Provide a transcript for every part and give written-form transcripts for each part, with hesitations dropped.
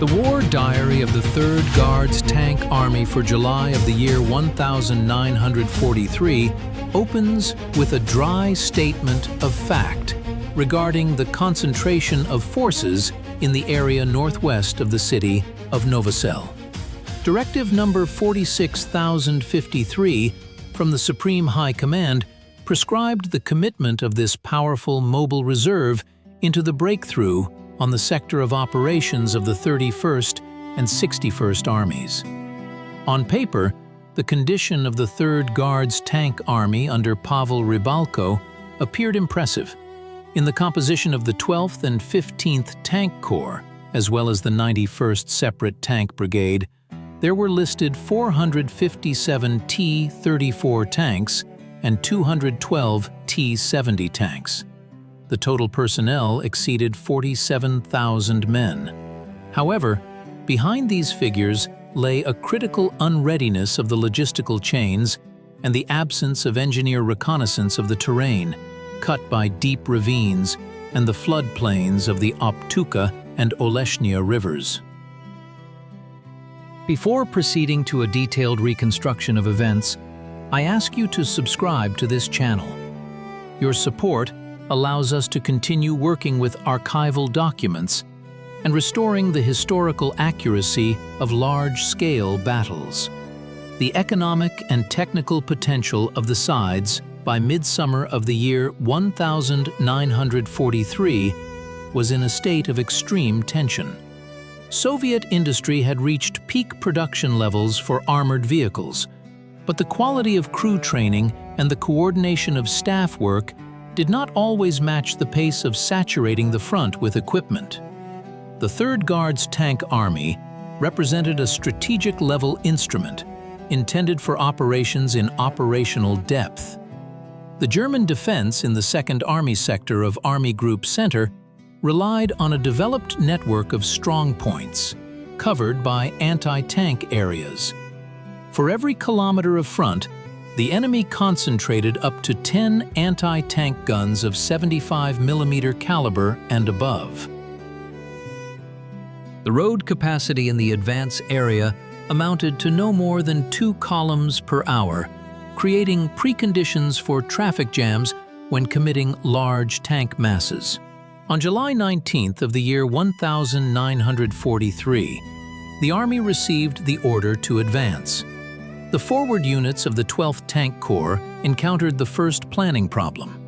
The War Diary of the 3rd Guards Tank Army for July of the year 1943 opens with a dry statement of fact regarding the concentration of forces in the area northwest of the city of Novosel. Directive number 46053 from the Supreme High Command prescribed the commitment of this powerful mobile reserve into the breakthrough on the sector of operations of the 31st and 61st Armies. On paper, the condition of the 3rd Guards Tank Army under Pavel Rybalko appeared impressive. In the composition of the 12th and 15th Tank Corps, as well as the 91st Separate Tank Brigade, there were listed 457 T-34 tanks and 212 T-70 tanks. The total personnel exceeded 47,000 men. However, behind these figures lay a critical unreadiness of the logistical chains and the absence of engineer reconnaissance of the terrain, cut by deep ravines and the floodplains of the Optuka and Oleshnia rivers. Before proceeding to a detailed reconstruction of events, I ask you to subscribe to this channel. Your support allows us to continue working with archival documents and restoring the historical accuracy of large-scale battles. The economic and technical potential of the sides by midsummer of the year 1943 was in a state of extreme tension. Soviet industry had reached peak production levels for armored vehicles, but the quality of crew training and the coordination of staff work did not always match the pace of saturating the front with equipment. The 3rd Guards Tank Army represented a strategic-level instrument intended for operations in operational depth. The German defense in the 2nd Army sector of Army Group Center relied on a developed network of strong points, covered by anti-tank areas. For every kilometer of front, the enemy concentrated up to 10 anti-tank guns of 75mm caliber and above. The road capacity in the advance area amounted to no more than 2 columns per hour, creating preconditions for traffic jams when committing large tank masses. On July 19th of the year 1943, the Army received the order to advance. The forward units of the 12th Tank Corps encountered the first planning problem.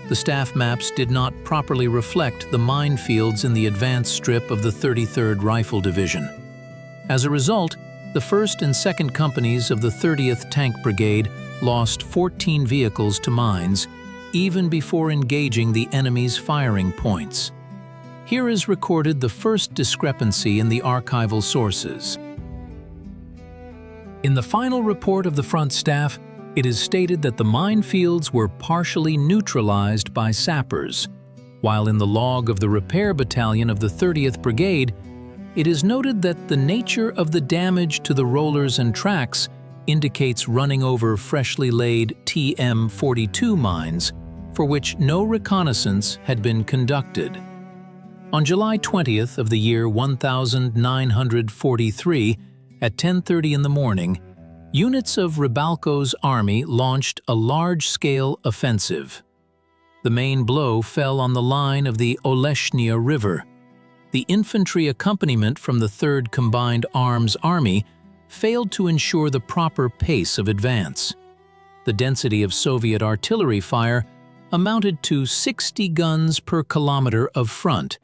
The staff maps did not properly reflect the minefields in the advance strip of the 33rd Rifle Division. As a result, the 1st and 2nd Companies of the 30th Tank Brigade lost 14 vehicles to mines, even before engaging the enemy's firing points. Here is recorded the first discrepancy in the archival sources. In the final report of the front staff, it is stated that the minefields were partially neutralized by sappers, while in the log of the repair battalion of the 30th Brigade, it is noted that the nature of the damage to the rollers and tracks indicates running over freshly laid TM-42 mines, for which no reconnaissance had been conducted. On July 20th of the year 1943, at 10:30 in the morning, units of Rybalko's army launched a large-scale offensive. The main blow fell on the line of the Oleshnia River. The infantry accompaniment from the 3rd Combined Arms Army failed to ensure the proper pace of advance. The density of Soviet artillery fire amounted to 60 guns per kilometer of front,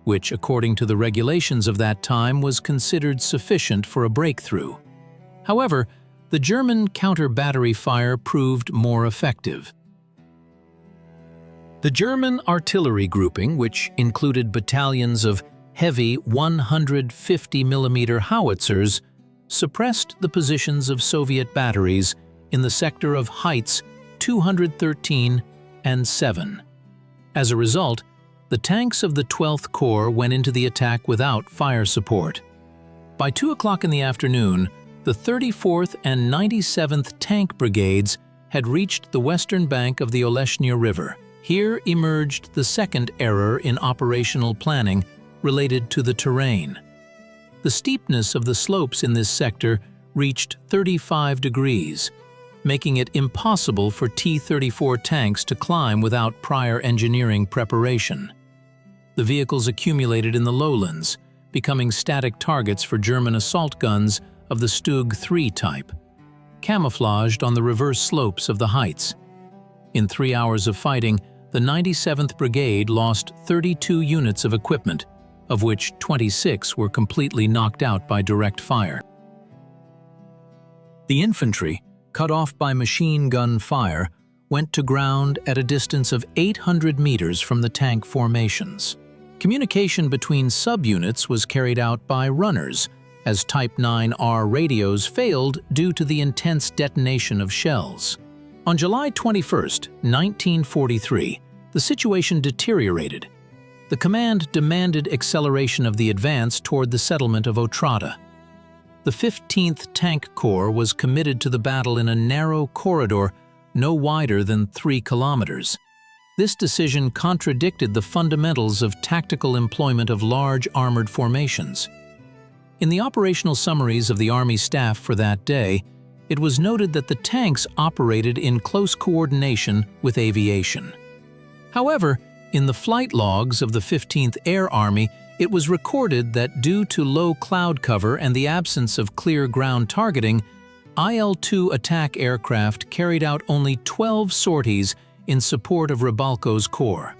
which, according to the regulations of that time, was considered sufficient for a breakthrough. However, the German counter-battery fire proved more effective. The German artillery grouping, which included battalions of heavy 150mm howitzers, suppressed the positions of Soviet batteries in the sector of heights 213 and 7. As a result, the tanks of the 12th Corps went into the attack without fire support. By 2 o'clock in the afternoon, the 34th and 97th Tank Brigades had reached the western bank of the Oleshnia River. Here emerged the second error in operational planning related to the terrain. The steepness of the slopes in this sector reached 35 degrees, making it impossible for T-34 tanks to climb without prior engineering preparation. The vehicles accumulated in the lowlands, becoming static targets for German assault guns of the Stug 3 type, camouflaged on the reverse slopes of the heights. In 3 hours of fighting, the 97th Brigade lost 32 units of equipment, of which 26 were completely knocked out by direct fire. The infantry, cut off by machine gun fire, went to ground at a distance of 800 meters from the tank formations. Communication between subunits was carried out by runners, as Type 9R radios failed due to the intense detonation of shells. On July 21, 1943, the situation deteriorated. The command demanded acceleration of the advance toward the settlement of Otrada. The 15th Tank Corps was committed to the battle in a narrow corridor no wider than 3 kilometers. This decision contradicted the fundamentals of tactical employment of large armored formations. In the operational summaries of the Army staff for that day, it was noted that the tanks operated in close coordination with aviation. However, in the flight logs of the 15th Air Army, it was recorded that due to low cloud cover and the absence of clear ground targeting, IL-2 attack aircraft carried out only 12 sorties in support of Rybalko's corps.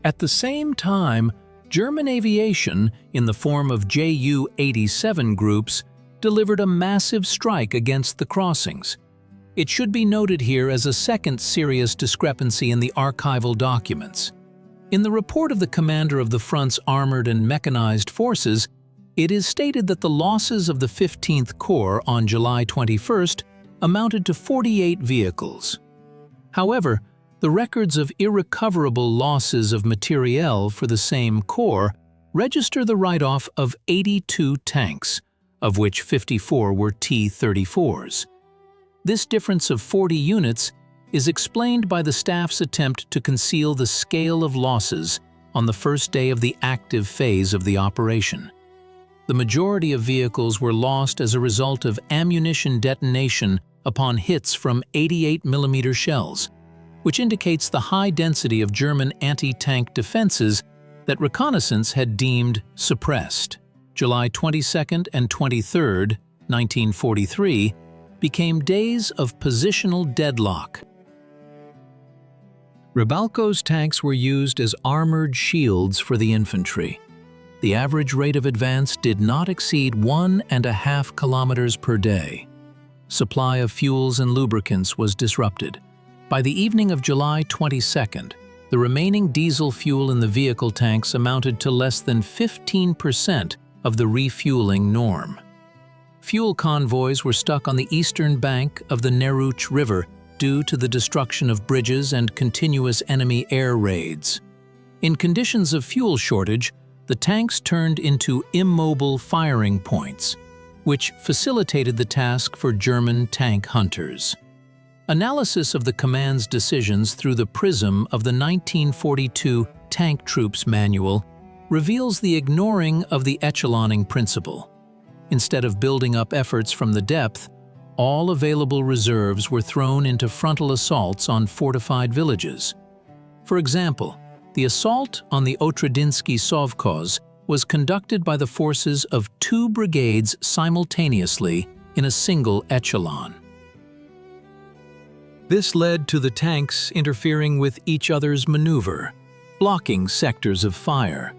At the same time, German aviation, in the form of Ju-87 groups, delivered a massive strike against the crossings. It should be noted here as a second serious discrepancy in the archival documents. In the report of the commander of the front's armored and mechanized forces, it is stated that the losses of the 15th Corps on July 21st amounted to 48 vehicles. However, the records of irrecoverable losses of materiel for the same corps register the write-off of 82 tanks, of which 54 were T-34s. This difference of 40 units is explained by the staff's attempt to conceal the scale of losses on the first day of the active phase of the operation. The majority of vehicles were lost as a result of ammunition detonation upon hits from 88mm shells, which indicates the high density of German anti-tank defenses that reconnaissance had deemed suppressed. July 22nd and 23rd, 1943, became days of positional deadlock. Rybalko's tanks were used as armored shields for the infantry. The average rate of advance did not exceed 1.5 kilometers per day. Supply of fuels and lubricants was disrupted. By the evening of July 22nd, the remaining diesel fuel in the vehicle tanks amounted to less than 15% of the refueling norm. Fuel convoys were stuck on the eastern bank of the Neruch River due to the destruction of bridges and continuous enemy air raids. In conditions of fuel shortage, the tanks turned into immobile firing points, which facilitated the task for German tank hunters. Analysis of the command's decisions through the prism of the 1942 Tank Troops Manual reveals the ignoring of the echeloning principle. Instead of building up efforts from the depth, all available reserves were thrown into frontal assaults on fortified villages. For example, the assault on the Otradinsky Sovkhoz was conducted by the forces of 2 brigades simultaneously in a single echelon. This led to the tanks interfering with each other's maneuver, blocking sectors of fire.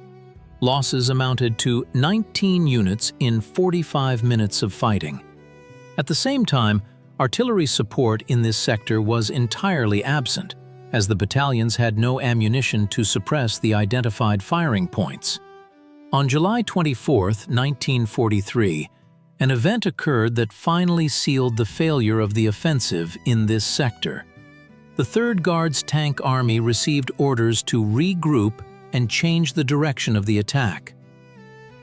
Losses amounted to 19 units in 45 minutes of fighting. At the same time, artillery support in this sector was entirely absent, as the battalions had no ammunition to suppress the identified firing points. On July 24, 1943, an event occurred that finally sealed the failure of the offensive in this sector. The 3rd Guards Tank Army received orders to regroup and change the direction of the attack.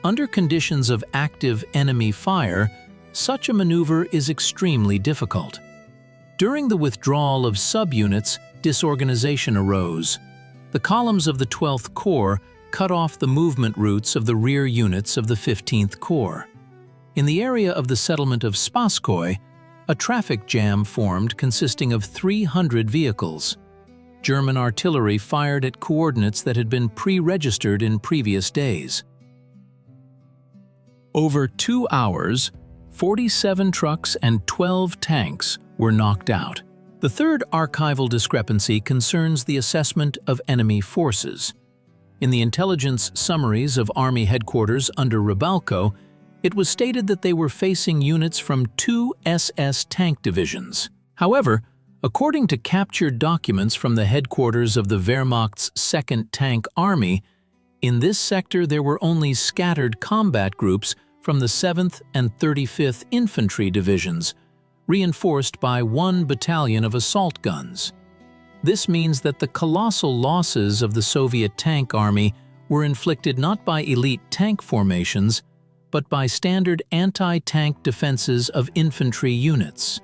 Under conditions of active enemy fire, such a maneuver is extremely difficult. During the withdrawal of subunits, disorganization arose. The columns of the 12th Corps cut off the movement routes of the rear units of the 15th Corps. In the area of the settlement of Spasskoy, a traffic jam formed consisting of 300 vehicles. German artillery fired at coordinates that had been pre-registered in previous days. Over 2 hours, 47 trucks and 12 tanks were knocked out. The third archival discrepancy concerns the assessment of enemy forces. In the intelligence summaries of Army headquarters under Rybalko, it was stated that they were facing units from 2 SS tank divisions. However, according to captured documents from the headquarters of the Wehrmacht's 2nd Tank Army, in this sector there were only scattered combat groups from the 7th and 35th Infantry divisions, reinforced by 1 battalion of assault guns. This means that the colossal losses of the Soviet Tank Army were inflicted not by elite tank formations, but by standard anti-tank defenses of infantry units,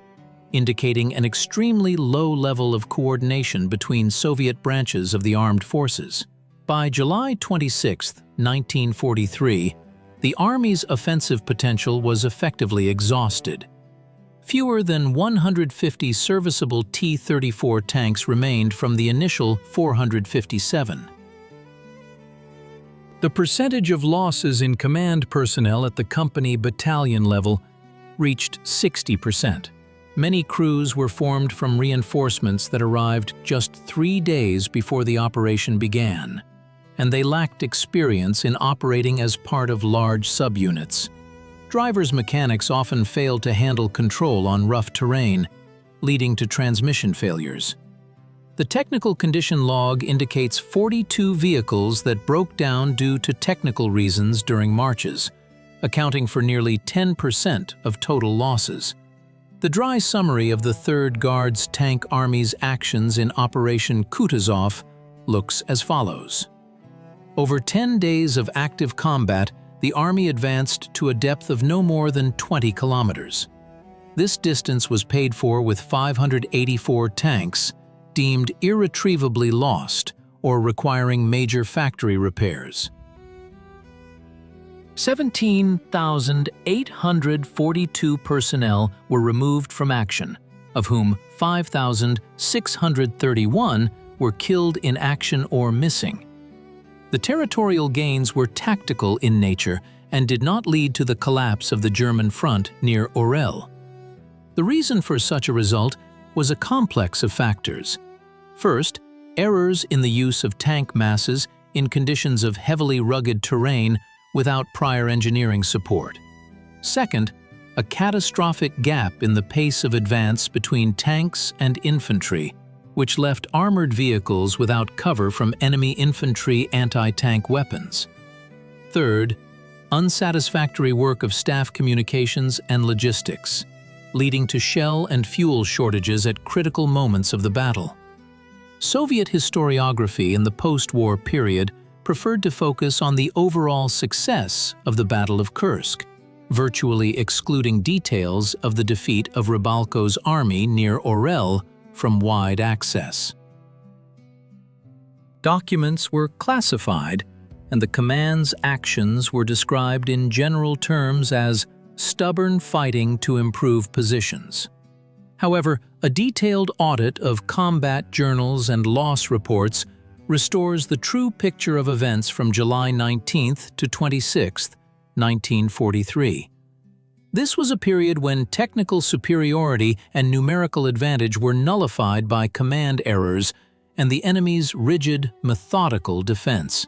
indicating an extremely low level of coordination between Soviet branches of the armed forces. By July 26, 1943, the Army's offensive potential was effectively exhausted. Fewer than 150 serviceable T-34 tanks remained from the initial 457. The percentage of losses in command personnel at the company battalion level reached 60%. Many crews were formed from reinforcements that arrived just 3 days before the operation began, and they lacked experience in operating as part of large subunits. Drivers' mechanics often failed to handle control on rough terrain, leading to transmission failures. The technical condition log indicates 42 vehicles that broke down due to technical reasons during marches, accounting for nearly 10% of total losses. The dry summary of the 3rd Guards Tank Army's actions in Operation Kutuzov looks as follows. Over 10 days of active combat, the Army advanced to a depth of no more than 20 kilometers. This distance was paid for with 584 tanks, deemed irretrievably lost or requiring major factory repairs. 17,842 personnel were removed from action, of whom 5,631 were killed in action or missing. The territorial gains were tactical in nature and did not lead to the collapse of the German front near Orel. The reason for such a result was a complex of factors. First, errors in the use of tank masses in conditions of heavily rugged terrain without prior engineering support. Second, a catastrophic gap in the pace of advance between tanks and infantry, which left armored vehicles without cover from enemy infantry anti-tank weapons. Third, unsatisfactory work of staff communications and logistics, leading to shell and fuel shortages at critical moments of the battle. Soviet historiography in the post-war period preferred to focus on the overall success of the Battle of Kursk, virtually excluding details of the defeat of Rybalko's army near Orel from wide access. Documents were classified, and the command's actions were described in general terms as stubborn fighting to improve positions. However, a detailed audit of combat journals and loss reports restores the true picture of events from July 19th to 26th, 1943. This was a period when technical superiority and numerical advantage were nullified by command errors and the enemy's rigid, methodical defense.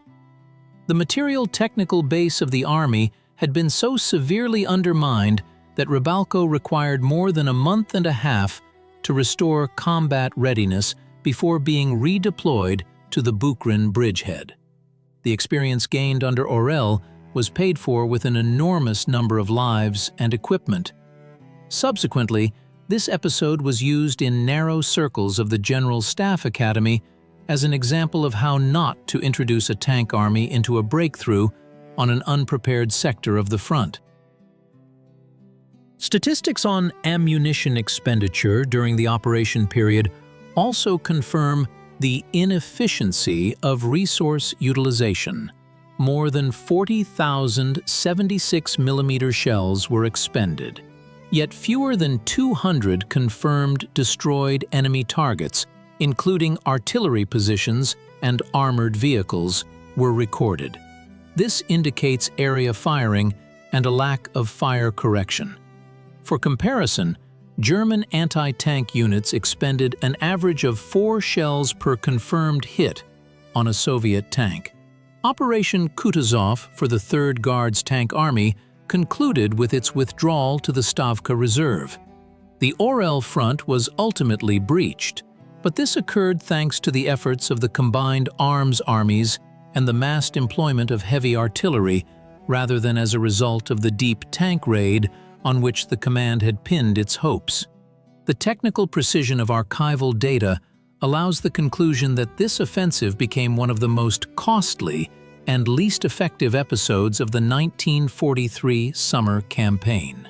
The material technical base of the army had been so severely undermined that Rybalko required more than a month and a half to restore combat readiness before being redeployed to the Bucharin bridgehead. The experience gained under Orel was paid for with an enormous number of lives and equipment. Subsequently, this episode was used in narrow circles of the General Staff Academy as an example of how not to introduce a tank army into a breakthrough on an unprepared sector of the front. Statistics on ammunition expenditure during the operation period also confirm the inefficiency of resource utilization. more than 40,000 76mm shells were expended. Yet fewer than 200 confirmed destroyed enemy targets, including artillery positions and armored vehicles, were recorded. This indicates area firing and a lack of fire correction. For comparison, German anti-tank units expended an average of 4 shells per confirmed hit on a Soviet tank. Operation Kutuzov for the 3rd Guards Tank Army concluded with its withdrawal to the Stavka Reserve. The Orel front was ultimately breached, but this occurred thanks to the efforts of the combined arms armies and the massed employment of heavy artillery, rather than as a result of the deep tank raid on which the command had pinned its hopes. The technical precision of archival data allows the conclusion that this offensive became one of the most costly and least effective episodes of the 1943 summer campaign.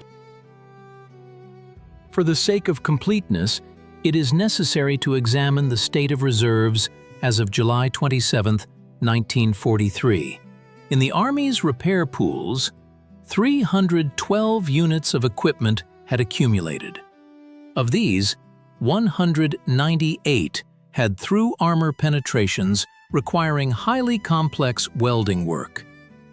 For the sake of completeness, it is necessary to examine the state of reserves as of July 27, 1943. In the Army's repair pools, 312 units of equipment had accumulated. Of these, 198 had through armor penetrations requiring highly complex welding work.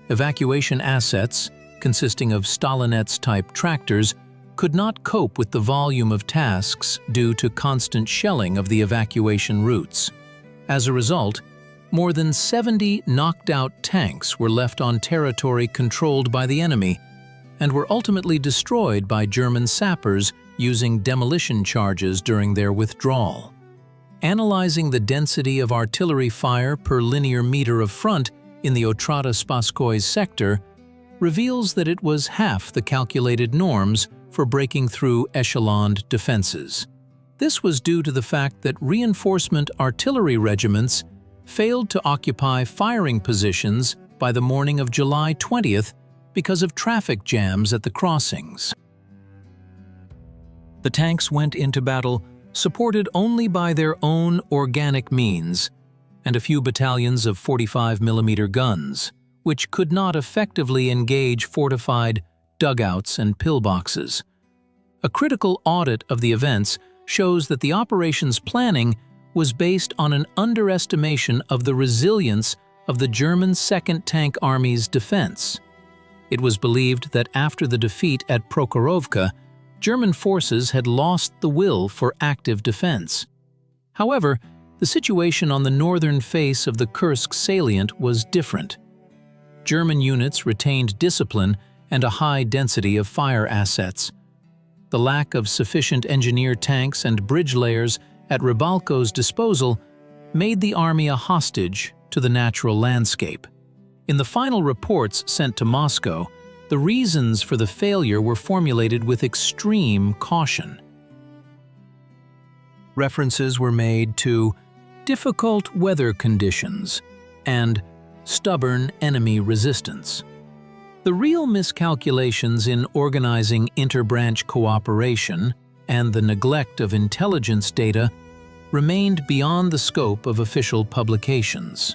Evacuation assets, consisting of Stalinets-type tractors, could not cope with the volume of tasks due to constant shelling of the evacuation routes. As a result, more than 70 knocked-out tanks were left on territory controlled by the enemy and were ultimately destroyed by German sappers using demolition charges during their withdrawal. Analyzing the density of artillery fire per linear meter of front in the Otrada-Spasskoye sector reveals that it was half the calculated norms for breaking through echeloned defenses. This was due to the fact that reinforcement artillery regiments failed to occupy firing positions by the morning of July 20th because of traffic jams at the crossings. The tanks went into battle supported only by their own organic means and a few battalions of 45mm guns, which could not effectively engage fortified dugouts and pillboxes. A critical audit of the events shows that the operations planning was based on an underestimation of the resilience of the German 2nd Tank Army's defense. It was believed that after the defeat at Prokhorovka, German forces had lost the will for active defense. However, the situation on the northern face of the Kursk salient was different. German units retained discipline and a high density of fire assets. The lack of sufficient engineer tanks and bridge layers at Rybalko's disposal made the army a hostage to the natural landscape. In the final reports sent to Moscow, the reasons for the failure were formulated with extreme caution. References were made to difficult weather conditions and stubborn enemy resistance. The real miscalculations in organizing interbranch cooperation and the neglect of intelligence data remained beyond the scope of official publications.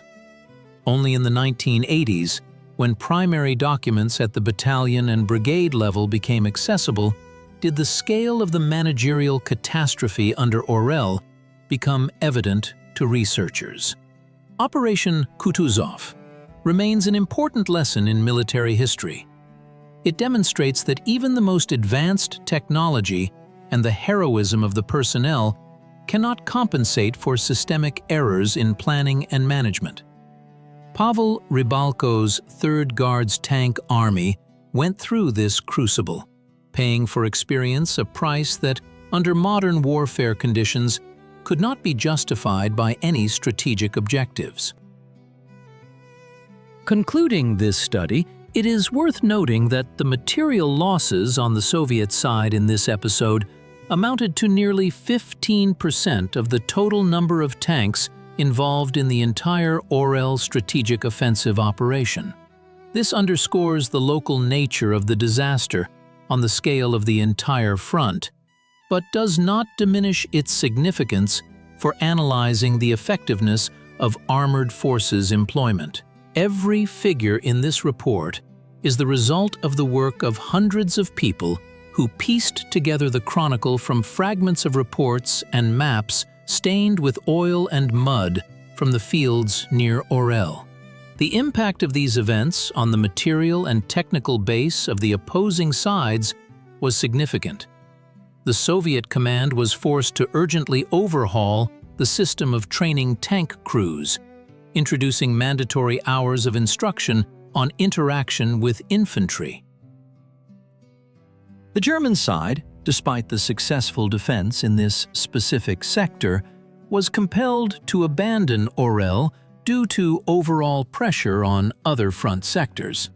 Only in the 1980s, when primary documents at the battalion and brigade level became accessible, did the scale of the managerial catastrophe under Orel become evident to researchers. Operation Kutuzov remains an important lesson in military history. It demonstrates that even the most advanced technology and the heroism of the personnel cannot compensate for systemic errors in planning and management. Pavel Rybalko's 3rd Guards Tank Army went through this crucible, paying for experience a price that, under modern warfare conditions, could not be justified by any strategic objectives. Concluding this study, it is worth noting that the material losses on the Soviet side in this episode amounted to nearly 15% of the total number of tanks involved in the entire Orel strategic offensive operation. This underscores the local nature of the disaster on the scale of the entire front, but does not diminish its significance for analyzing the effectiveness of armored forces employment. Every figure in this report is the result of the work of hundreds of people who pieced together the Chronicle from fragments of reports and maps stained with oil and mud from the fields near Orel. The impact of these events on the material and technical base of the opposing sides was significant. The Soviet command was forced to urgently overhaul the system of training tank crews, introducing mandatory hours of instruction on interaction with infantry. The German side, despite the successful defense in this specific sector, was compelled to abandon Orel due to overall pressure on other front sectors.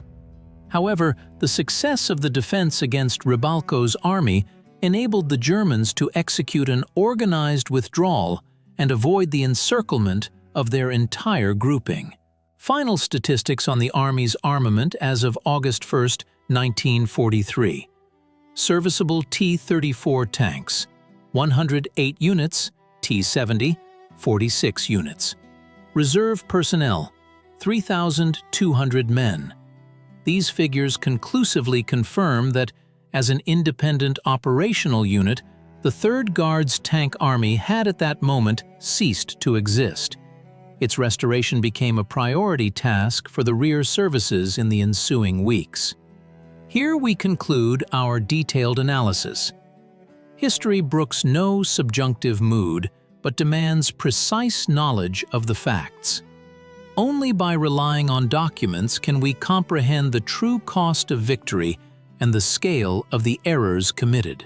However, the success of the defense against Rybalko's army enabled the Germans to execute an organized withdrawal and avoid the encirclement of their entire grouping. Final statistics on the Army's armament as of August 1, 1943. Serviceable T-34 tanks, 108 units, T-70, 46 units. Reserve personnel, 3,200 men. These figures conclusively confirm that, as an independent operational unit, the 3rd Guards Tank Army had at that moment ceased to exist. Its restoration became a priority task for the rear services in the ensuing weeks. Here we conclude our detailed analysis. History brooks no subjunctive mood, but demands precise knowledge of the facts. Only by relying on documents can we comprehend the true cost of victory and the scale of the errors committed.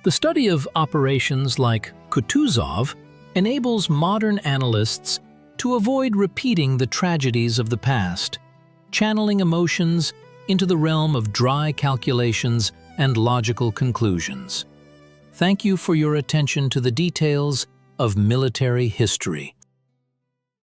The study of operations like Kutuzov enables modern analysts to avoid repeating the tragedies of the past, channeling emotions into the realm of dry calculations and logical conclusions. Thank you for your attention to the details of military history.